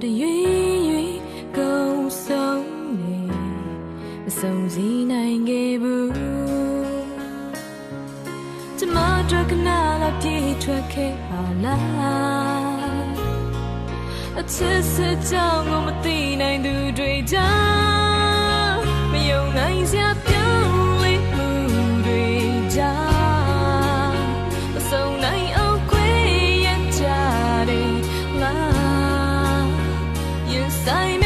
တရွေ့ကုန်ဆုံးနေမဆုံးစည်းနိုင်ခဲ့ဘူးကျမတို့ကနာလာပြေးထွက်ခဲ့ပါလားအချစ်စစ်ကြောင့်ကိုမသိနိုင်သူတွေကြောင့်မယုံနိုင်စရာပြောင်းလဲမှုတွေကြောင့်မဆုံးနိုင်အောင်ခွေရကြတယ်လားရင်ဆိုင်